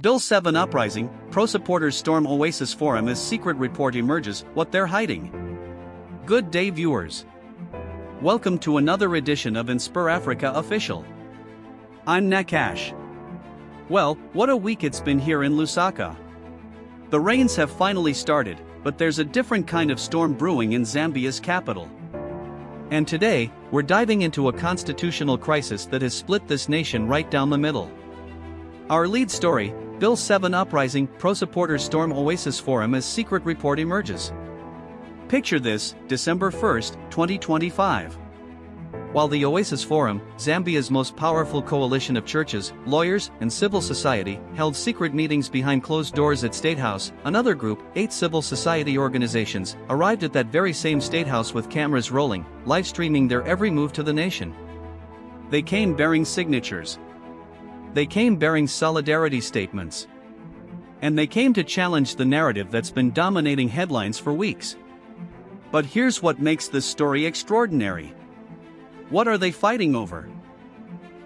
Bill 7 Uprising, pro-supporters storm Oasis Forum as secret report emerges, what they're hiding. Good day viewers. Welcome to another edition of InspirAfrica Official. I'm Nakash. Well, what a week it's been here in Lusaka. The rains have finally started, but there's a different kind of storm brewing in Zambia's capital. And today, we're diving into a constitutional crisis that has split this nation right down the middle. Our lead story, Bill 7 Uprising, pro-supporters storm Oasis Forum as secret report emerges. Picture this, December 1st, 2025. While the Oasis Forum, Zambia's most powerful coalition of churches, lawyers, and civil society, held secret meetings behind closed doors at State House, another group, 8 civil society organizations, arrived at that very same State House with cameras rolling, live-streaming their every move to the nation. They came bearing signatures. They came bearing solidarity statements. And they came to challenge the narrative that's been dominating headlines for weeks. But here's what makes this story extraordinary. What are they fighting over?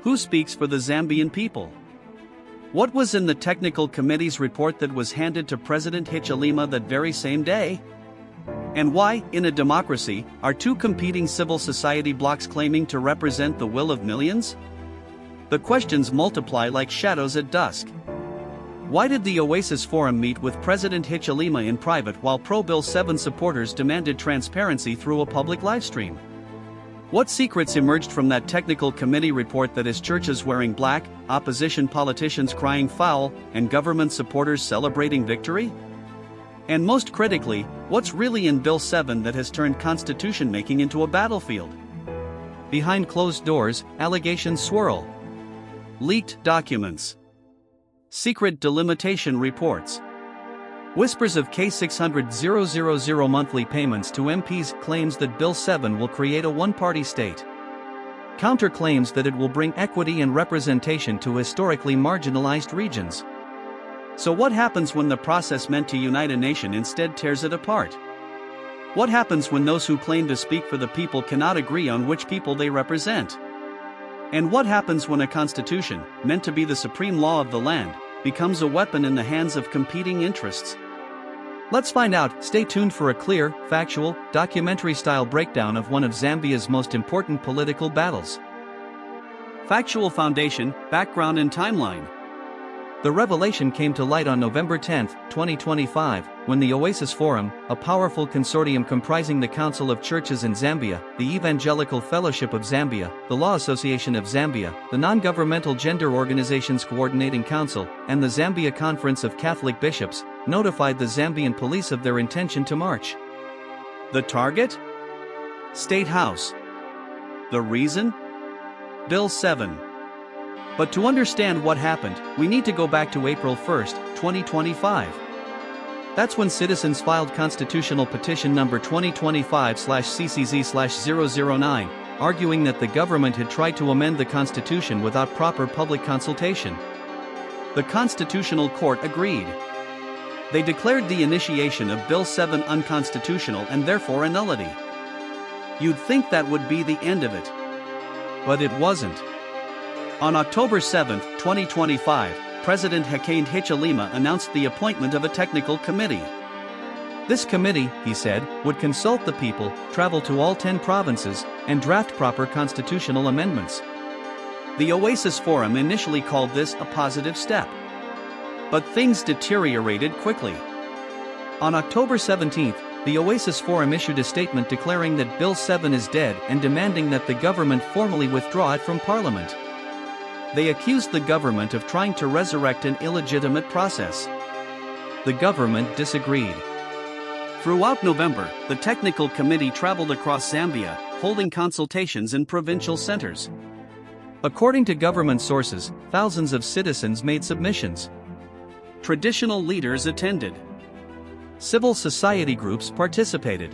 Who speaks for the Zambian people? What was in the technical committee's report that was handed to President Hichilema that very same day? And why, in a democracy, are 2 competing civil society blocs claiming to represent the will of millions? The questions multiply like shadows at dusk. Why did the Oasis Forum meet with President Hichilema in private while pro-Bill 7 supporters demanded transparency through a public livestream? What secrets emerged from that technical committee report that is churches wearing black, opposition politicians crying foul, and government supporters celebrating victory? And most critically, what's really in Bill 7 that has turned constitution making into a battlefield? Behind closed doors, allegations swirl. Leaked documents. Secret delimitation reports. Whispers of K600,000 monthly payments to MPs, claims that Bill 7 will create a one-party state. Counterclaims that it will bring equity and representation to historically marginalized regions. So what happens when the process meant to unite a nation instead tears it apart? What happens when those who claim to speak for the people cannot agree on which people they represent? And what happens when a constitution, meant to be the supreme law of the land, becomes a weapon in the hands of competing interests? Let's find out. Stay tuned for a clear, factual, documentary-style breakdown of one of Zambia's most important political battles. Factual foundation, background and timeline. The revelation came to light on November 10, 2025, when the Oasis Forum, a powerful consortium comprising the Council of Churches in Zambia, the Evangelical Fellowship of Zambia, the Law Association of Zambia, the Non-Governmental Gender Organizations Coordinating Council, and the Zambia Conference of Catholic Bishops, notified the Zambian police of their intention to march. The target? State House. The reason? Bill 7. But to understand what happened, we need to go back to April 1, 2025. That's when citizens filed constitutional petition number 2025/CCZ/009, arguing that the government had tried to amend the constitution without proper public consultation. The Constitutional Court agreed. They declared the initiation of Bill 7 unconstitutional and therefore a nullity. You'd think that would be the end of it. But it wasn't. On October 7, 2025, President Hakainde Hichilema announced the appointment of a technical committee. This committee, he said, would consult the people, travel to all 10 provinces, and draft proper constitutional amendments. The Oasis Forum initially called this a positive step. But things deteriorated quickly. On October 17, the Oasis Forum issued a statement declaring that Bill 7 is dead and demanding that the government formally withdraw it from Parliament. They accused the government of trying to resurrect an illegitimate process. The government disagreed. Throughout November, the technical committee traveled across Zambia, holding consultations in provincial centers. According to government sources, thousands of citizens made submissions. Traditional leaders attended. Civil society groups participated.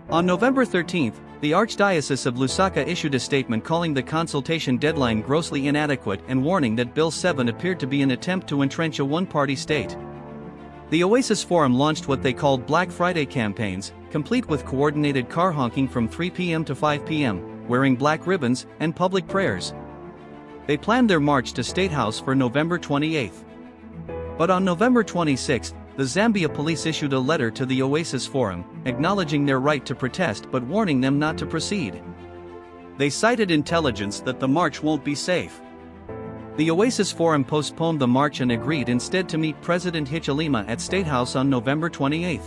On November 13, the Archdiocese of Lusaka issued a statement calling the consultation deadline grossly inadequate and warning that Bill 7 appeared to be an attempt to entrench a one-party state. The Oasis Forum launched what they called Black Friday campaigns, complete with coordinated car honking from 3 p.m. to 5 p.m., wearing black ribbons, and public prayers. They planned their march to State House for November 28. But on November 26, the Zambia police issued a letter to the Oasis Forum, acknowledging their right to protest but warning them not to proceed. They cited intelligence that the march won't be safe. The Oasis Forum postponed the march and agreed instead to meet President Hichilema at State House on November 28.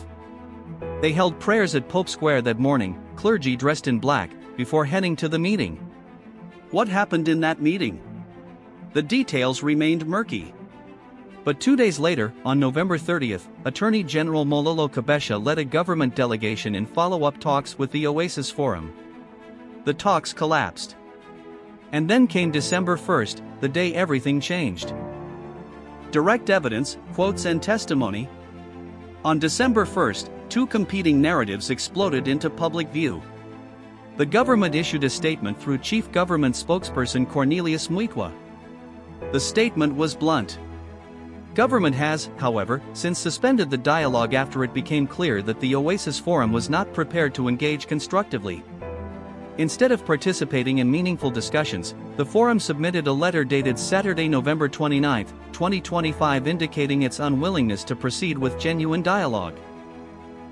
They held prayers at Pope Square that morning, clergy dressed in black, before heading to the meeting. What happened in that meeting? The details remained murky. But 2 days later, on November 30, Attorney General Mololo Kabesha led a government delegation in follow-up talks with the Oasis Forum. The talks collapsed. And then came December 1, the day everything changed. Direct evidence, quotes and testimony. On December 1, two competing narratives exploded into public view. The government issued a statement through Chief Government Spokesperson Cornelius Mwikwa. The statement was blunt. Government has, however, since suspended the dialogue after it became clear that the Oasis Forum was not prepared to engage constructively. Instead of participating in meaningful discussions, the forum submitted a letter dated Saturday, November 29, 2025 indicating its unwillingness to proceed with genuine dialogue.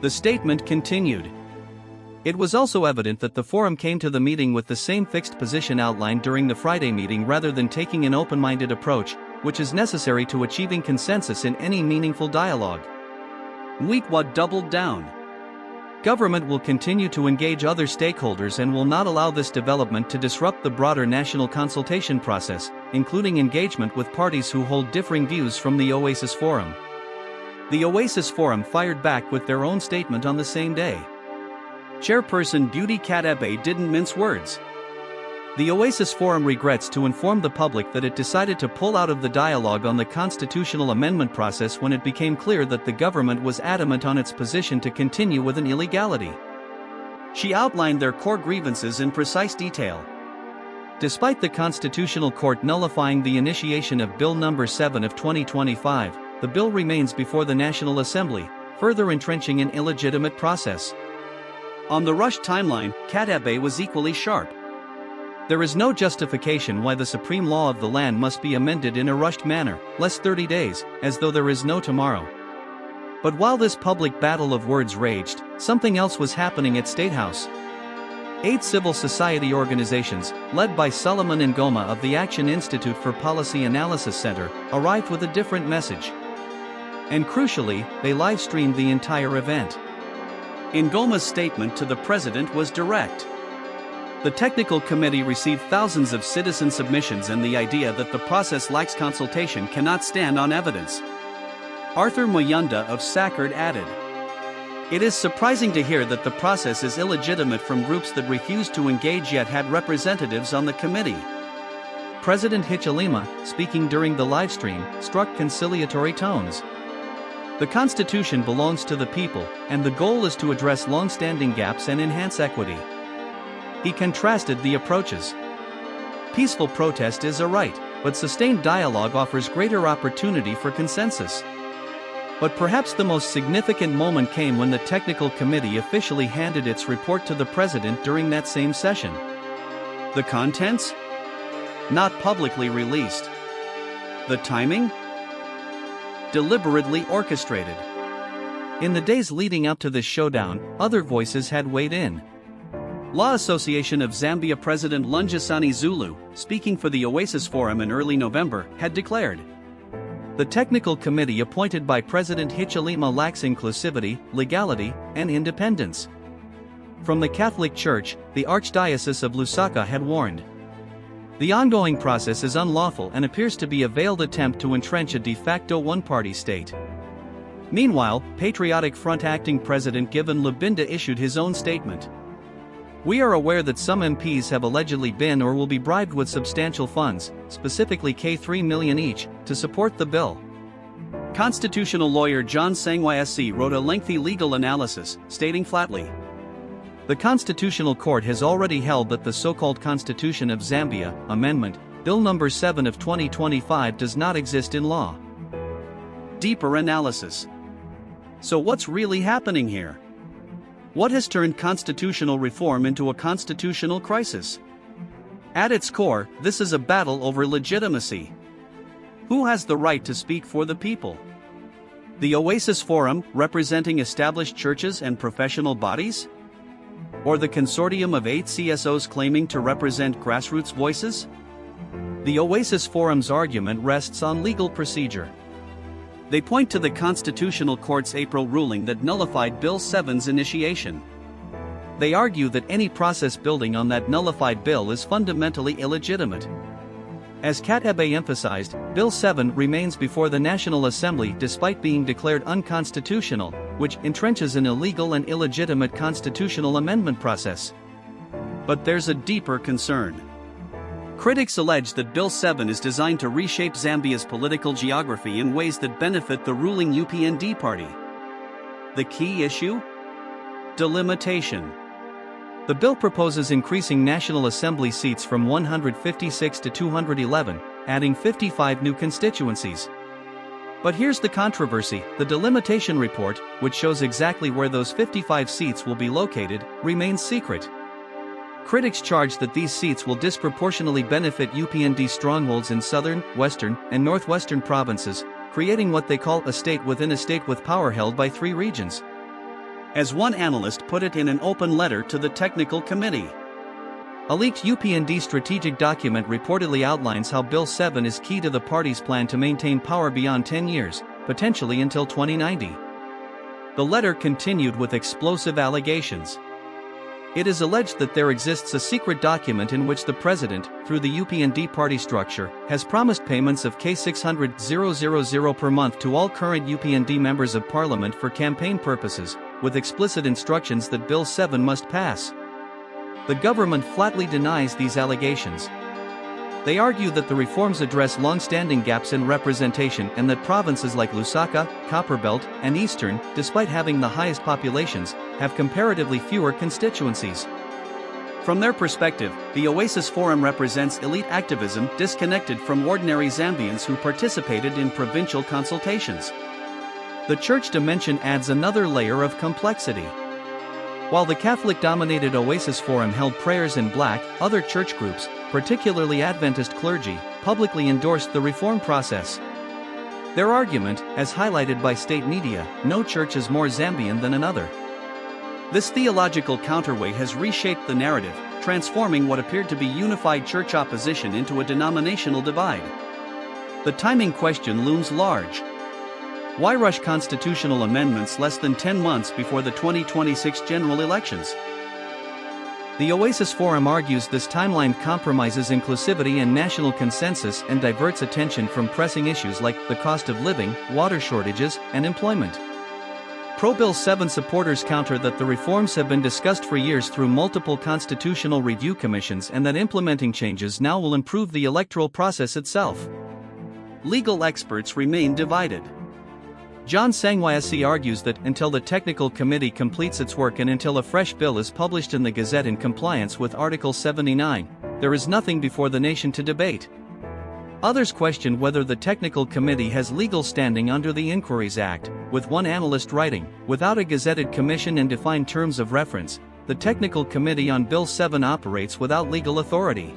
The statement continued. It was also evident that the forum came to the meeting with the same fixed position outlined during the Friday meeting rather than taking an open-minded approach, which is necessary to achieving consensus in any meaningful dialogue. Mwikwa doubled down. Government will continue to engage other stakeholders and will not allow this development to disrupt the broader national consultation process, including engagement with parties who hold differing views from the Oasis Forum. The Oasis Forum fired back with their own statement on the same day. Chairperson Beauty Kadebe didn't mince words. The Oasis Forum regrets to inform the public that it decided to pull out of the dialogue on the constitutional amendment process when it became clear that the government was adamant on its position to continue with an illegality. She outlined their core grievances in precise detail. Despite the Constitutional Court nullifying the initiation of Bill No. 7 of 2025, the bill remains before the National Assembly, further entrenching an illegitimate process. On the rushed timeline, Kadebe was equally sharp. There is no justification why the supreme law of the land must be amended in a rushed manner, less 30 days, as though there is no tomorrow. But while this public battle of words raged, something else was happening at State House. 8 civil society organizations, led by Solomon Ngoma of the Action Institute for Policy Analysis Center, arrived with a different message. And crucially, they live-streamed the entire event. Ngoma's statement to the president was direct. The technical committee received thousands of citizen submissions, and the idea that the process lacks consultation cannot stand on evidence. Arthur Moyunda of SACERD added, "It is surprising to hear that the process is illegitimate from groups that refuse to engage yet had representatives on the committee." President Hichilema, speaking during the livestream, struck conciliatory tones. The Constitution belongs to the people, and the goal is to address long-standing gaps and enhance equity. He contrasted the approaches. Peaceful protest is a right, but sustained dialogue offers greater opportunity for consensus. But perhaps the most significant moment came when the technical committee officially handed its report to the president during that same session. The contents? Not publicly released. The timing? Deliberately orchestrated. In the days leading up to this showdown, other voices had weighed in. Law Association of Zambia President Lungisani Zulu, speaking for the Oasis Forum in early November, had declared, "The technical committee appointed by President Hichilema lacks inclusivity, legality, and independence." From the Catholic Church, the Archdiocese of Lusaka had warned. The ongoing process is unlawful and appears to be a veiled attempt to entrench a de facto one-party state. Meanwhile, Patriotic Front acting President Given Lubinda issued his own statement. "We are aware that some MPs have allegedly been or will be bribed with substantial funds, specifically K3 million each, to support the bill." Constitutional lawyer John Sangwayasi wrote a lengthy legal analysis, stating flatly, "The Constitutional Court has already held that the so-called Constitution of Zambia, Amendment, Bill No. 7 of 2025 does not exist in law." Deeper analysis. So what's really happening here? What has turned constitutional reform into a constitutional crisis? At its core, this is a battle over legitimacy. Who has the right to speak for the people? The Oasis Forum, representing established churches and professional bodies? Or the consortium of 8 CSOs claiming to represent grassroots voices? The Oasis Forum's argument rests on legal procedure. They point to the Constitutional Court's April ruling that nullified Bill 7's initiation. They argue that any process building on that nullified bill is fundamentally illegitimate. As Kat Ebe emphasized, Bill 7 remains before the National Assembly despite being declared unconstitutional, which entrenches an illegal and illegitimate constitutional amendment process. But there's a deeper concern. Critics allege that Bill 7 is designed to reshape Zambia's political geography in ways that benefit the ruling UPND party. The key issue? Delimitation. The bill proposes increasing National Assembly seats from 156 to 211, adding 55 new constituencies. But here's the controversy: the delimitation report, which shows exactly where those 55 seats will be located, remains secret. Critics charge that these seats will disproportionately benefit UPND strongholds in southern, western, and northwestern provinces, creating what they call a state within a state with power held by 3 regions. As one analyst put it in an open letter to the technical committee, a leaked UPND strategic document reportedly outlines how Bill 7 is key to the party's plan to maintain power beyond 10 years, potentially until 2090. The letter continued with explosive allegations. It is alleged that there exists a secret document in which the president, through the UPND party structure, has promised payments of K600,000 per month to all current UPND members of parliament for campaign purposes, with explicit instructions that Bill 7 must pass. The government flatly denies these allegations. They argue that the reforms address long-standing gaps in representation and that provinces like Lusaka, Copperbelt, and Eastern, despite having the highest populations, have comparatively fewer constituencies. From their perspective, the Oasis Forum represents elite activism disconnected from ordinary Zambians who participated in provincial consultations. The church dimension adds another layer of complexity. While the Catholic-dominated Oasis Forum held prayers in black, other church groups, particularly Adventist clergy, publicly endorsed the reform process. Their argument, as highlighted by state media, no church is more Zambian than another. This theological counterweight has reshaped the narrative, transforming what appeared to be unified church opposition into a denominational divide. The timing question looms large. Why rush constitutional amendments less than 10 months before the 2026 general elections? The Oasis Forum argues this timeline compromises inclusivity and national consensus and diverts attention from pressing issues like the cost of living, water shortages, and employment. Pro-Bill 7 supporters counter that the reforms have been discussed for years through multiple constitutional review commissions and that implementing changes now will improve the electoral process itself. Legal experts remain divided. John Sangwayasi argues that until the technical committee completes its work and until a fresh bill is published in the Gazette in compliance with Article 79, there is nothing before the nation to debate. Others question whether the technical committee has legal standing under the Inquiries Act, with one analyst writing, "Without a gazetted commission and defined terms of reference, the technical committee on Bill 7 operates without legal authority."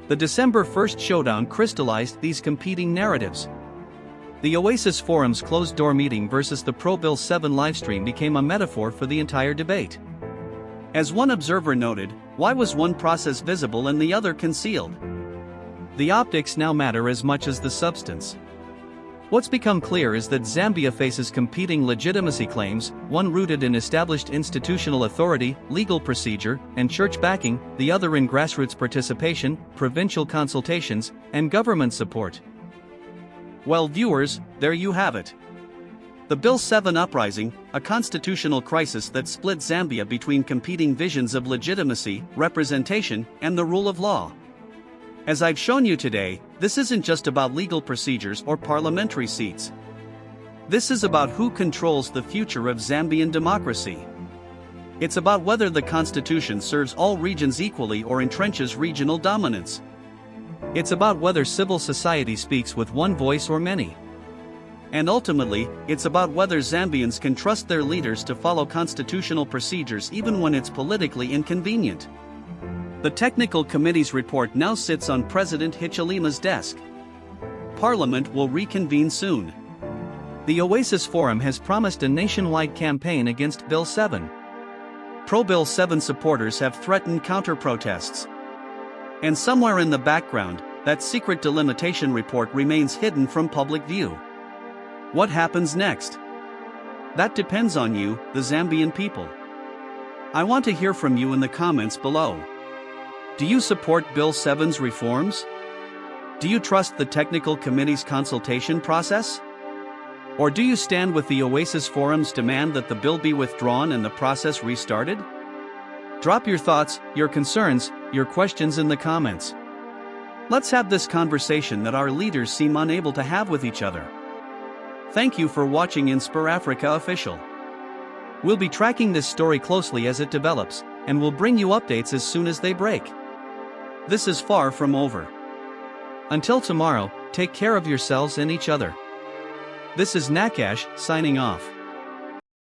The December 1st showdown crystallized these competing narratives. The Oasis Forum's closed-door meeting versus the Pro-Bill 7 livestream became a metaphor for the entire debate. As one observer noted, why was one process visible and the other concealed? The optics now matter as much as the substance. What's become clear is that Zambia faces competing legitimacy claims, one rooted in established institutional authority, legal procedure, and church backing, the other in grassroots participation, provincial consultations, and government support. Well, viewers, there you have it. The Bill 7 Uprising, a constitutional crisis that split Zambia between competing visions of legitimacy, representation, and the rule of law. As I've shown you today, this isn't just about legal procedures or parliamentary seats. This is about who controls the future of Zambian democracy. It's about whether the constitution serves all regions equally or entrenches regional dominance. It's about whether civil society speaks with one voice or many. And ultimately, it's about whether Zambians can trust their leaders to follow constitutional procedures even when it's politically inconvenient. The technical committee's report now sits on President Hichilema's desk. Parliament will reconvene soon. The Oasis Forum has promised a nationwide campaign against Bill 7. Pro-Bill 7 supporters have threatened counter-protests. And somewhere in the background, that secret delimitation report remains hidden from public view. What happens next? That depends on you, the Zambian people. I want to hear from you in the comments below. Do you support Bill 7's reforms? Do you trust the technical committee's consultation process? Or do you stand with the Oasis Forum's demand that the bill be withdrawn and the process restarted? Drop your thoughts, your concerns, your questions in the comments. Let's have this conversation that our leaders seem unable to have with each other. Thank you for watching InspirAfrica Official. We'll be tracking this story closely as it develops, and we'll bring you updates as soon as they break. This is far from over. Until tomorrow, take care of yourselves and each other. This is Nakash, signing off.